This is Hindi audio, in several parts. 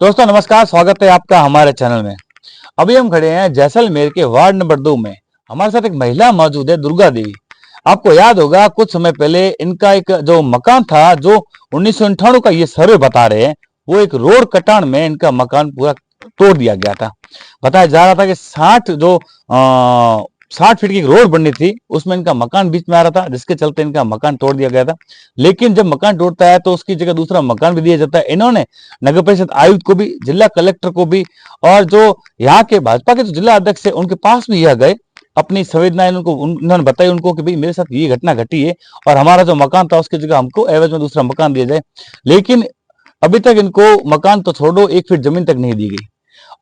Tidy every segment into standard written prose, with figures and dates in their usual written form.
दोस्तों नमस्कार, स्वागत है आपका हमारे चैनल में। अभी हम खड़े हैं जैसलमेर के वार्ड नंबर 2 में। हमारे साथ एक महिला मौजूद है, दुर्गा देवी। आपको याद होगा कुछ समय पहले इनका एक जो मकान था, जो 1998 का ये सर्वे बता रहे हैं, वो एक रोड कटान में इनका मकान पूरा तोड़ दिया गया था। बताया जा रहा था कि 60 फीट की एक रोड बननी थी, उसमें इनका मकान बीच में आ रहा था, जिसके चलते इनका मकान तोड़ दिया गया था। लेकिन जब मकान टूटता है तो उसकी जगह दूसरा मकान भी दिया जाता है। इन्होंने नगर परिषद आयुक्त को भी, जिला कलेक्टर को भी, और जो यहाँ के भाजपा के जो जिला अध्यक्ष है उनके पास भी यह गए, अपनी संवेदनाएं उन्होंने बताई उनको कि भाई मेरे साथ ये घटना घटी है और हमारा जो मकान था उसकी जगह हमको एवज में दूसरा मकान दिया जाए। लेकिन अभी तक इनको मकान तो छोड़ो, 1 फीट जमीन तक नहीं दी गई।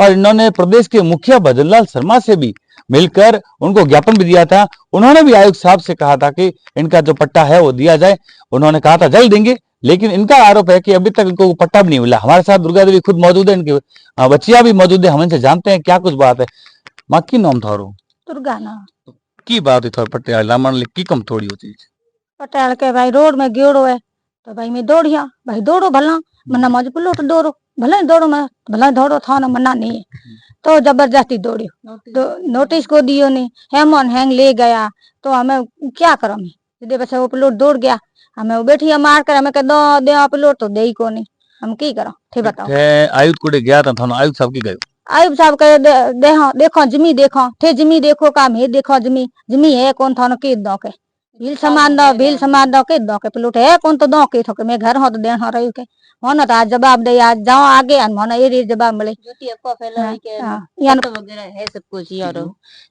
और इन्होंने प्रदेश के मुखिया भजनलाल शर्मा से भी मिलकर उनको ज्ञापन भी दिया था। उन्होंने भी आयुक्त साहब से कहा था कि इनका जो पट्टा है वो दिया जाए। उन्होंने कहा था जल्द देंगे, लेकिन इनका आरोप है कि अभी तक इनको पट्टा भी नहीं मिला। हमारे साथ दुर्गा देवी खुद मौजूद है, इनके बच्चियां भी मौजूद है। हम इनसे जानते हैं क्या कुछ बात है। माँ की नाम थारो दुर्गा ना की बात है, थोड़ा पट्टे लामण की कम थोड़ी होती पटेल के भाई रोड में गेड़ो है तो भाई मैं दौड़िया भाई दौड़ो भला मना मौज पुलोट दौड़ो भले दौड़ो मैं भला दौड़ो था ना मना नहीं है तो जबरदस्ती दौड़ियो तो नोटिस को दियो नहीं हेमन हैंग ले गया तो हमें क्या करो मैं सीधे बस वो प्लोट दौड़ गया हमें वो बैठी मार कर हमें कह दो दे प्लोट तो दे ही को नहीं हम की करो थे बताओ। आयुक्त को गया था, आयुक्त साहब की गए आयुब साहब कहे देखो जमी देखो थे जमी देखो काम है देखो जमी जमी है कौन था के दो के भील समान दो के दो के प्लूट है कौन तो दो के थोके मैं घर हो तो देन हो रही के मोन तो आज जवाब दे आज जाओ आगे मोन ये जवाब मिले झूठी अफवाह फैलावी के पट्टो वगैरह है सब कुछ यारो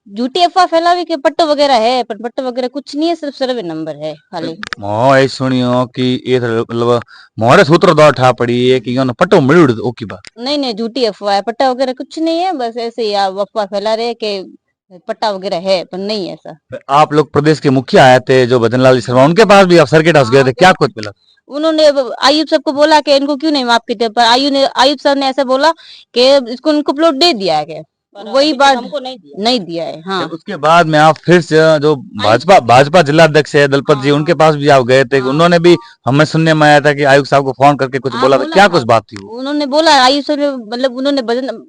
झूठी अफवाह फैलावी के पट्टो वगैरह है पर पट्टो वगैरह कुछ नहीं है, सिर्फ सर्वे नंबर है खाली। मो ऐ सुनियो कि ये मतलब मोरे सूत्र दो ठा पड़ी है कि योन पट्टो मिलुड़ ओ की बात नहीं झूठी अफवाह है, पट्टा वगैरह कुछ नहीं है, बस ऐसे ही आप अफवाह फैला रहे कि पट्टा वगैरह है पर नहीं है ऐसा। आप लोग प्रदेश के मुखिया आए थे जो भजनलाल शर्मा, उनके पास भी आप सर्किट हाउस गए थे, क्या कुछ मिला? उन्होंने आयुब साहब को बोला कि इनको क्यों नहीं माफ किया, पर आयुब साहब ने ऐसा बोला कि इसको इनको प्लॉट दे दिया है, वही बात हमको नहीं दिया है। हाँ उसके बाद में आप फिर से जो भाजपा जिला अध्यक्ष है दलपत जी, उनके पास भी आप गए थे। उन्होंने भी हमें सुनने में आया था कि आयुक्त साहब को फोन करके कुछ बोला था, क्या कुछ बात थी? उन्होंने बोला आयुब सर ने, मतलब उन्होंने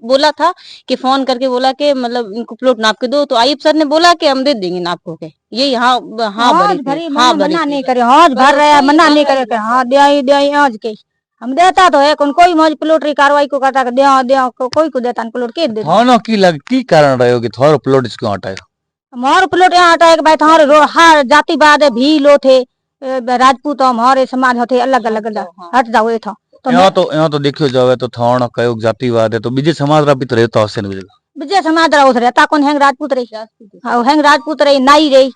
बोला था कि फोन करके बोला कि मतलब इनको प्लॉट नाप के दो, तो आयुब सर ने बोला कि हम दे देंगे नाप को के ये हाँ मना नहीं करे हौज भर रहा मना नहीं करे हाँ दे आज के हम देता तो है कोई मौज प्लॉटरी कार्रवाई को करता दे दे कोई को देता प्लॉट के दे थानो की लग की कारण रहे हो कि थारो प्लॉट इसको हटाया? मोर प्लॉट यहाँ हटाए भाई थारे हर जातिवाद है भी लो थे राजपूत हमारे समाज होते अलग अलग हट जाओ ये था तो यहाँ तो देखियो जावे तो थानो कयो जातिवाद है तो बीजे समाज रा भी तो रहता हसे न बीजे समाज रा उस रहता कौन हैंग राजपूत रही हां हैंग राजपूत रही नाई रही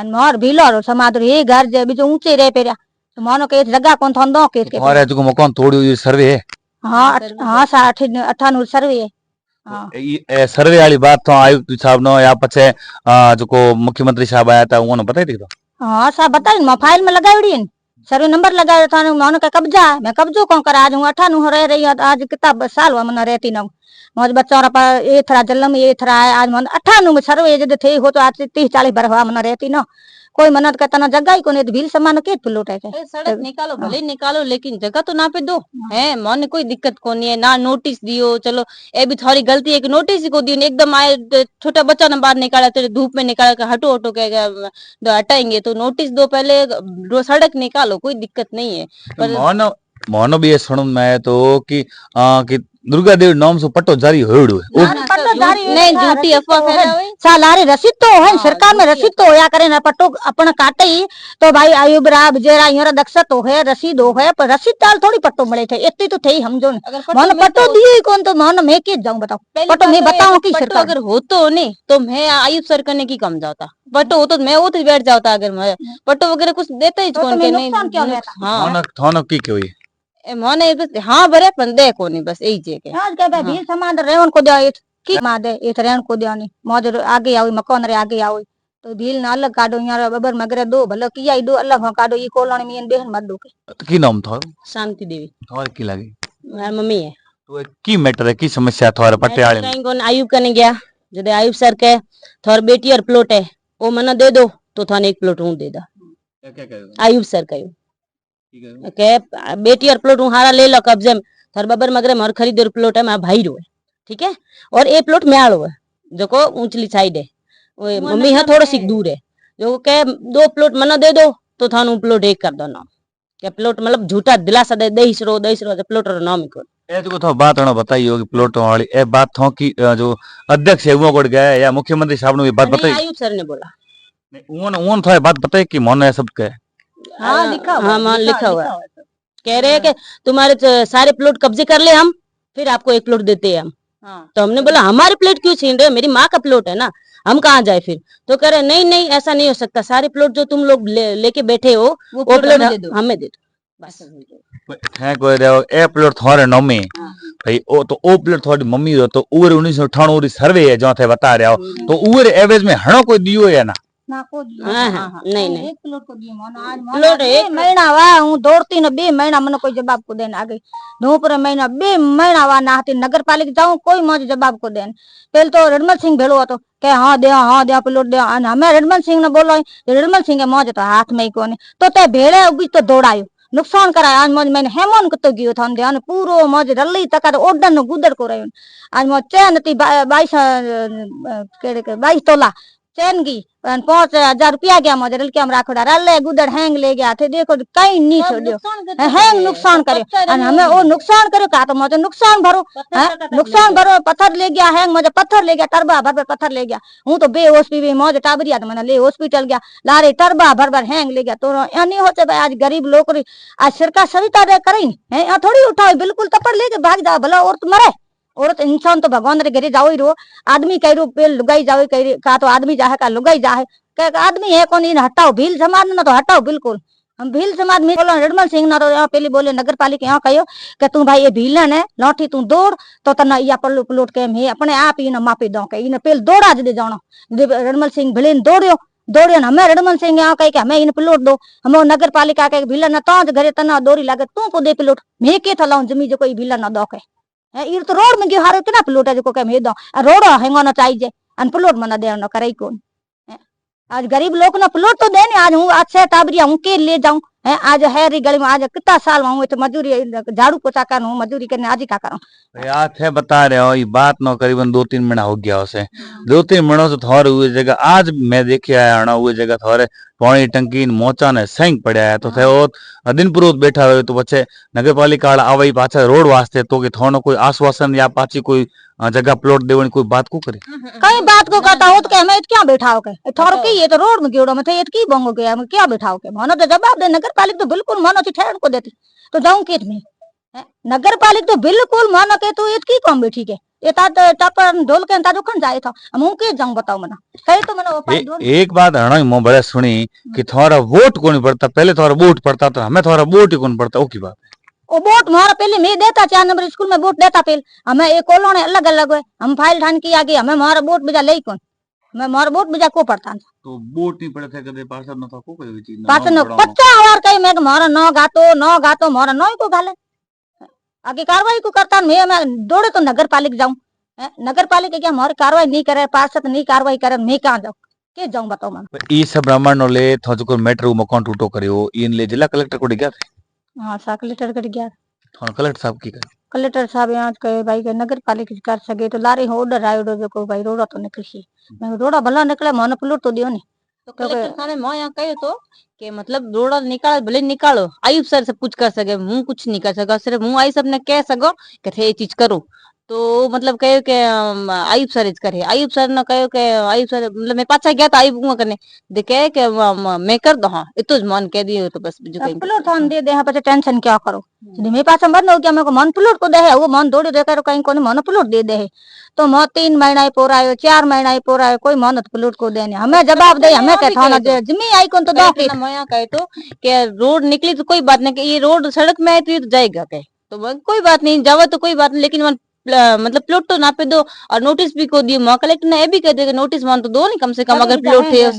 मोर भीलो समाज रे घर जे बीजो ऊंचे रहे पेरा तो मानो के जगह कौन थन दो के और जो मकान तोड़ियो ये सर्वे है? हां हां 98 सर्वे है। हां सर्वे वाली बात तो आयुक्त साहब नो या पछे जो को मुख्यमंत्री साहब आया था उन्होंने बताई थी? तो हां साहब बताई मैं फाइल में लगावड़ी है सर्वे नंबर लगायो था मानो का कब्जा मैं कब्जो कौन कर आज हूं 98 रह रही आज कितना साल हुआ मन रहती न मौज बच्चा पर ये थरा जन्म ये थरा है आज मन 98 में सर्वे जद थे हो तो आज 30-40 बार हुआ मन रहती न कोई मनत का तना जगह ही कोने भील समान के प्लॉट है सड़क निकालो भले निकालो लेकिन जगह तो ना पे दो है मन कोई दिक्कत कोनी है ना नोटिस दियो चलो ये भी थोड़ी गलती है कि नोटिस ही को दियो एकदम आए छोटा बच्चा ने बाहर निकाला तो धूप में निकाला कर हटो हटो के हटाएंगे तो नोटिस दो पहले सड़क निकालो कोई दिक्कत नहीं है। पर मोनो भी ये सुन में तो कि दुर्गा देवी नाम से पट्टो जारी होड़ो है पट्टो जारी नहीं झूठी अफवाह फैलावे सालारे रसीद तो है सरकार में रसीद तो होया करे ना पट्टो अपन काटे ही तो भाई आयुब रा जेरा यार दक्षत हो है रसीद हो है पर रसीद ताल थोड़ी पट्टो मिले थे इतनी तो थे हम जो मन पट्टो दिए ही कौन तो मन मैं के जाऊं बताओ पट्टो मैं बताऊं की सरकार अगर हो तो नहीं तो मैं आयुब सर करने की कम जाता पट्टो हो तो मैं वो तो बैठ जाता अगर मैं पट्टो वगैरह कुछ देता ही कौन के नहीं। हां थानो की के हुई मोने बस हाँ बरे पंदे कोनी बस यही जे के आज के भाई समाज रेवन को दे की मादे ये रेवन को दे नहीं मौज आगे आवी मकान रे आगे आवी तो भील ना अलग काडो यार बबर मगरे दो भलो किया दो अलग काडो ये कोलोनी में बेहन मत दो के की नाम था? शांति देवी। और की लगी? यार मम्मी है तो की मैटर है की समस्या थारे पटियाले में? कौन आयुब कने गया जदे आयुब सर के थोर बेटी और प्लॉट है वो मना दे दो तो थाने एक प्लॉट हूं दे दा क्या कहो आयुब सर कहो के बेटी और प्लॉट हारा ले लो कब्जे में थार बबर मगर मोर खरीदो प्लॉट है मारा भाई रो है, ठीक है, और ये प्लॉट म्याड़ो है जो को ऊंचली साइड है, वो मम्मी है थोड़ा सी दूर है, जो के 2 प्लॉट मना दे दो तो थानू प्लॉट एक कर दो नाम, के प्लॉट मतलब झूठा दिलासा दे देइस रो प्लॉट रो नाम ही को ए जो तो बात हणो बताई होगी प्लॉट वाली ए बात थो की जो अध्यक्ष है वो कोड गया या मुख्यमंत्री साहब ने ये बात बताई? आयुब सर ने बोला। उन थो बात बताई कि मन है सब के? हाँ लिखा हुआ, हाँ मान लिखा हुआ है, कह रहे हैं कि तुम्हारे सारे प्लॉट कब्जे कर ले हम, फिर आपको एक प्लॉट देते हैं हम। तो हमने बोला हमारे प्लॉट क्यों छीन रहे हो, मेरी माँ का प्लॉट है ना, हम कहाँ जाए फिर? तो कह रहे नहीं नहीं ऐसा नहीं हो सकता, सारे प्लॉट जो तुम लोग लेके बैठे हो वो प्लॉट हमें दे दो बस। है कोई रहो ए प्लॉट थोरे नोमी भाई ओ तो ओ प्लॉट थोड़ी मम्मी रो तो उवर 1998 री सर्वे है जो थे बता रहे हो, तो उवर एवरेज में हणो कोई दियो या ना? ना को दियो। हाँ, नहीं नहीं एक प्लॉट को दियो मन आज प्लॉट एक महीना वा हूं दौड़ती ने 2 महीना मन कोई जवाब को देन आ गई, धूपर महीना 2 महीना वा नाहती नगर पालिका जाऊं कोई मौज जवाब को देन। पहले तो रडमल सिंह भेड़ो હતો કે हाँ दे प्लॉट दे, અને हमें रडमल सिंह ने बोलो रडमल सिंह के मौज तो हाथ में ही कोनी, तो ते भेड़े उगी तो दौड़ायो नुकसान करायो। आज मौज मैंने हेमोन कतो गयो था ध्यान पूरो मौज रली तक ओडन नो गुदड़ को रयो। आज मौज चैन थी 22 तोला चैन की 5,000 रुपया गया मौज रल के हम राखोड़ा रले गुदड़ हैंग ले गया थे, देखो कहीं नहीं छोड़ियो हैंग नुकसान करे और हमें वो नुकसान करे का तो मौज नुकसान भरो नुकसान भरो। पत्थर ले गया हैंग मौज पत्थर ले गया टरबा भर भर पत्थर ले गया, हूं तो बेहोश भी मौज टाबरिया तो मैंने ले हॉस्पिटल गया लारे टरबा भर भर हैंग ले गया। तो नहीं होते भाई आज गरीब लोग आज सरकार सविता करे है थोड़ी उठाओ बिल्कुल तपड़ लेके भाग जाओ भला औरत मरे, औरत इंसान तो भगवान रे घरे जाओ ही रो, आदमी कई रो पेल लुगाई जाओ कई का तो आदमी जाए का लुगाई जाए के आदमी है कौन इन हटाओ भील समाज ना तो हटाओ बिल्कुल। हम भील समाज में बोलो रडमल सिंह ना तो यहाँ पहले बोले नगर पालिका यहाँ कहो कि तू भाई ये भीलन है लौटी तू दौड़ तो तना या पल्लू पलोट के मैं अपने आप ही मापी दो के इन पेल दौड़ा दे जानो। रडमल सिंह भले दौड़ियो दौड़ियो हमें रडमल सिंह यहाँ कही हमें इन प्लॉट दो, हम नगर पालिका के भीलन ताज घरे तना दौड़ी लागे तू को दे प्लॉट मैं के थलाऊ जमी जो कोई भीलन ना दो के ये तो रोड में गयो हारो किना प्लॉट है जो के मैं दो रोड हेंगो ना चाहिए अन प्लॉट मना दे ना करे कौन। आज गरीब लोग ना प्लॉट तो देने आज हूँ आज से टाबरिया हूँ के ले जाऊं है आज है री गली में आज कितना साल में हूँ तो मजदूरी झाड़ू पोछा करूँ मजदूरी करने आज ही का करूँ यार थे बता रहे हो ये बात ना करीबन 2-3 महीना हो गया उसे 2-3 महीनों से थोड़े हुए जगह आज मैं देखे आया हूँ हुए जगह थोड़े पानी टंकी मोचा ने सैंक पड़ा है तो थे वो दिन पुरोत बैठा हुए तो बच्चे नगर पालिका वाला आवाई पाछा रोड वास्ते तो कि थोड़ा कोई आश्वासन या पाछी कोई जगह प्लॉट देवनी कोई बात को करे कई बात को कहता हो तो के हमें क्या बैठाओ के थोड़ा की ये तो रोड में गिरो में थे की बंगो के हम क्या बैठाओ के मानो तो जवाब दे नगर पालिका तो बिल्कुल मानो ठहर को देती तो जाऊं केट में नगर पालिका तो बिल्कुल मानो के तो इतकी कम बैठी के ये टापर ढोल के अंता जोखन जाए था हम के जाऊं बताओ मना कहे तो मैंने एक बात हणा मो बड़े सुनी कि थोड़ा वोट कौन पड़ता पहले थोड़ा वोट पड़ता तो हमें थोड़ा वोट ही कौन पड़ता वो की बात वो वोट हमारा पहले मैं देता 4 नंबर स्कूल में वोट देता पहले हमें एक कॉलोनी अलग अलग है हम फाइल ठान की आगे हमें हमारा वोट बिजा ले कौन मैं हमारा वोट बिजा को पड़ता तो वोट नहीं पड़े थे कदे पार्षद न था को कोई चीज पार्षद 50 कहीं मैं हमारा नौ गातो हमारा नौ को गाले आगे कार्रवाई को करता मैं दौड़े तो नगर पालिका जाऊं नगर पालिका क्या हमारी कार्रवाई नहीं करे पार्षद नहीं कार्रवाई करे मैं कहाँ जाऊं के जाऊं बताओ मैं ई सब ब्राह्मण नो ले थो जो मैटर मकान टूटो करियो इन ले जिला कलेक्टर को गया थे हाँ सा कलेक्टर कर गया हाँ कलेक्टर साहब की करे कलेक्टर साहब यहाँ कहे भाई के नगर पालिका कर सके तो लारे ऑर्डर आयो जो को भाई रोड़ा तो निकली मैं रोड़ा भला निकले मन प्लॉट तो दियो नहीं तो कलेक्टर साहब ने मैं यहाँ कहे तो कि मतलब रोड़ा निकाल भले निकालो आयुब सर सब कुछ कर सके हूँ कुछ नहीं कर सका सिर्फ हूँ आयुब सर ने कह सको कि थे ये चीज करो तो मतलब कहो के आयुब सर करे आयुब सर ने कहो के आयुब सर मतलब मैं पाछा गया था आयुब करने देखे के मैं कर दो हाँ इतो मन कह दियो तो बस जो कहीं प्लॉट थान दे दे पछे टेंशन क्या करो मेरे पास बंद हो गया मेरे को मन प्लॉट को दे है वो मन दौड़ी देकर कहीं कोने मन प्लॉट दे दे तो मैं 3 महीना ही पूरा है 4 महीना ही पूरा है कोई मन प्लॉट को देने हमें जवाब दे हमें क्या थाना जमी आई कौन तो दो मैं यहाँ कहे तो कि रोड निकली तो कोई बात नहीं कि ये रोड सड़क में आई तो जाएगा कहे तो कोई बात नहीं जावा तो कोई बात नहीं लेकिन मतलब प्लॉट तो नापे दो और नोटिस भी को दियो मां कलेक्टर ने ये भी कह दिया नोटिस मान तो दो नहीं कम से कम अगर प्लॉट है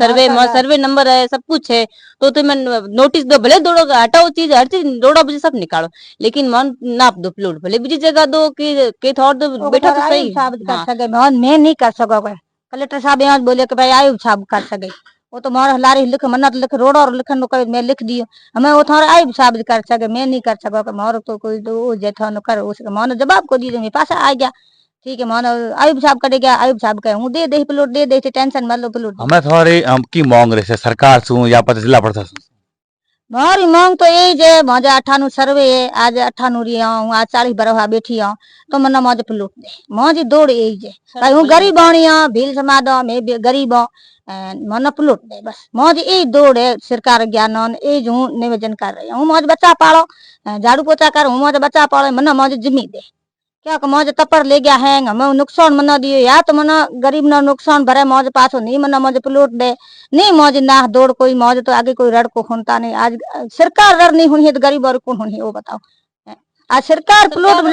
सर्वे नंबर है सब कुछ है तो तुम्हें नोटिस दो भले दौड़ो हटाओ चीज हर चीज दौड़ा बजे सब निकालो लेकिन मान नाप दो प्लॉट भले बीजी जगह दो कि थोड़ा दो बैठा तो सही मैं नहीं कर सकोगे कलेक्टर साहब यहाँ बोले कि भाई आयुब साहब कर सके वो तो मार लारी लिख मन्नत लिख रोड और लिखन को मैं लिख दियो हमें वो थारे आई साबित कर सके मैं नहीं कर सको कि मारो तो कोई दो जेठा न कर उसका मान जवाब को दिए मेरे पास आ गया ठीक है मान आयुब साहब कटे गया आयुब साहब कहे हूं दे दे प्लॉट दे दे टेंशन मत लो प्लॉट हमें थोड़ी की मांग रहे से सरकार सु या पता जिला प्रशासन मारी मांग तो यही जे मौजे 98 सर्वे है आज 98 रही हूँ आज 40 बरहा बैठी हूँ तो मना मौज प्लॉट दे मौज दौड़ यही जे भाई हूँ गरीब आनी हूँ भील समाज मैं गरीब हूँ मन प्लॉट दे बस मौज यही दौड़ है सरकार ज्ञान ये हूँ निवेदन कर रही हूँ मौज बच्चा पालो झाड़ू पोछा कर हूँ मौज बच्चा पालो मना मौज जिम्मी दे क्या मौज तपर ले गया है हमें नुकसान मना दियो या तो मना गरीब ना नुकसान भरे मौज पासो नहीं मना मौज प्लॉट दे नहीं मौज ना दौड़ कोई मौज तो आगे कोई रड़ को होता नहीं आज सरकार रड़ नहीं होनी है तो गरीब और कौन होनी है वो बताओ आज सरकार प्लॉट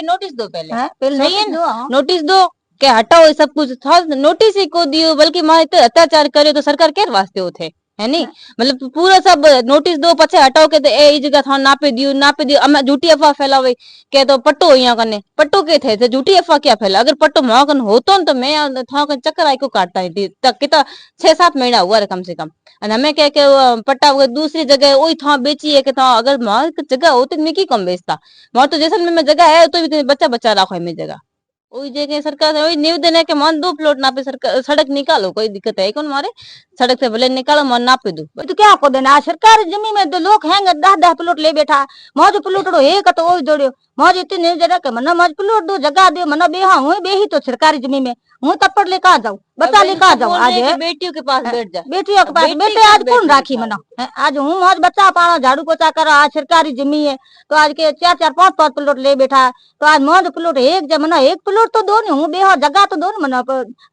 नोटिस दो पहले पहले सही है नोटिस दो के हटाओ ये सब कुछ नोटिस ही को दियो बल्कि मारे तो अत्याचार करे तो सरकार केर वास्ते होते है नहीं मतलब पूरा सब नोटिस दो पछे हटाओ के ए जगह था नापे दियो अमे झूठी अफवाह फैलावे के तो पट्टो यहाँ कने पट्टो के थे झूठी अफवाह क्या फैला अगर पट्टो मोहन होतो तो मैं था चक्कर आई को काटता है कितना 6-7 महीना हुआ रे कम से कम हमें कह के पट्टा दूसरी जगह वही था बेची है कि था अगर मार जगह होती मैं की कम बेचता मार तो जैसलमेर में जगह है तो भी बच्चा बच्चा राखो है मेरी जगह वही जगह सरकार से वही निवेदन है कि मन 2 प्लॉट नापे सरकार सड़क निकालो कोई दिक्कत है कौन मारे सड़क से भले निकालो मन नापे दो तो क्या को देना सरकारी जमीन में तो लोग हैं 10-10 प्लॉट ले बैठा मौज प्लॉट रो एक तो वो दौड़ियो मौज इतनी जगह के मना मौज प्लॉट दो जगह दे मना बेहा हूं बेही तो सरकारी जमीन में हूं तप्पड़ लेकर आ जाऊं बच्चा लेकर आ जाऊं आज बेटियों के पास बैठ जा बेटियों के पास बेटे आज कौन राखी मना आज हूं मौज बच्चा पाना झाड़ू पोछा कर आज सरकारी जमीन है तो आज के 4-4 5-5 प्लॉट ले बैठा तो आज मौज प्लॉट एक जमना एक प्लॉट तो दो नहीं हूं बेहा जगह तो दो मना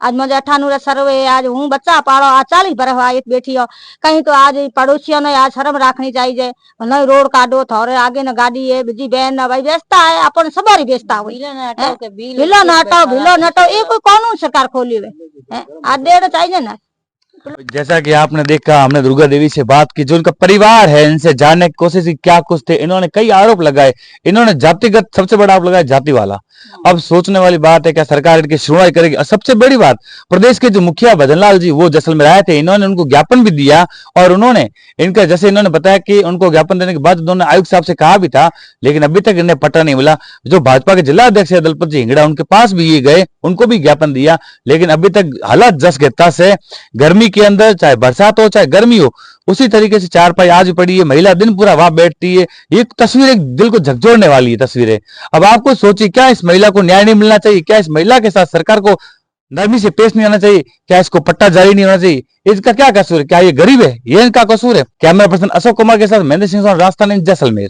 आज मौज 98 सर्वे आज हूं बच्चा पाड़ो आज 40 बरह एक बैठी हो कहीं तो आज पड़ोसियों ने आज शर्म रखनी चाहिए नहीं रोड काटो थोड़े आगे न गाड़ी है बिजी बहन ना भाई बेचता है अपन सवारी बेचता हुई बिलो ना हटाओ ये कोई कानून सरकार खोली हुए आज देना चाहिए ना जैसा कि आपने देखा हमने दुर्गा देवी से बात की जो उनका परिवार है इनसे जानने की कोशिश की क्या कुछ थे इन्होंने कई आरोप लगाए इन्होंने जातिगत सबसे बड़ा आरोप लगाया जाति वाला अब सोचने वाली बात है क्या सरकार इनकी सुनवाई करेगी और सबसे बड़ी बात प्रदेश के जो मुखिया भजनलाल जी वो जैसलमेर आए थे इन्होंने उनको ज्ञापन भी दिया और उन्होंने इनका जैसे इन्होंने बताया कि उनको ज्ञापन देने के बाद उन्होंने आयुक्त साहब से कहा भी था लेकिन अभी तक इन्हें पता नहीं मिला जो भाजपा के जिला अध्यक्ष है दलपत जी हिंगड़ा उनके पास भी ये गए उनको भी ज्ञापन दिया लेकिन अभी तक हालात जस घेता से गर्मी के अंदर चाहे बरसात हो चाहे गर्मी हो उसी तरीके से चारपाई आज भी पड़ी है महिला दिन पूरा वहां बैठती है ये तस्वीर एक दिल को झकझोरने वाली है तस्वीरें अब आपको सोचिए क्या इस महिला को न्याय नहीं मिलना चाहिए क्या इस महिला के साथ सरकार को नरमी से पेश नहीं आना चाहिए क्या इसको पट्टा जारी नहीं होना चाहिए इसका क्या कसूर है क्या ये गरीब है ये इनका कसूर है कैमरा पर्सन अशोक कुमार के साथ महेंद्र सिंह राजस्थान जैसलमेर।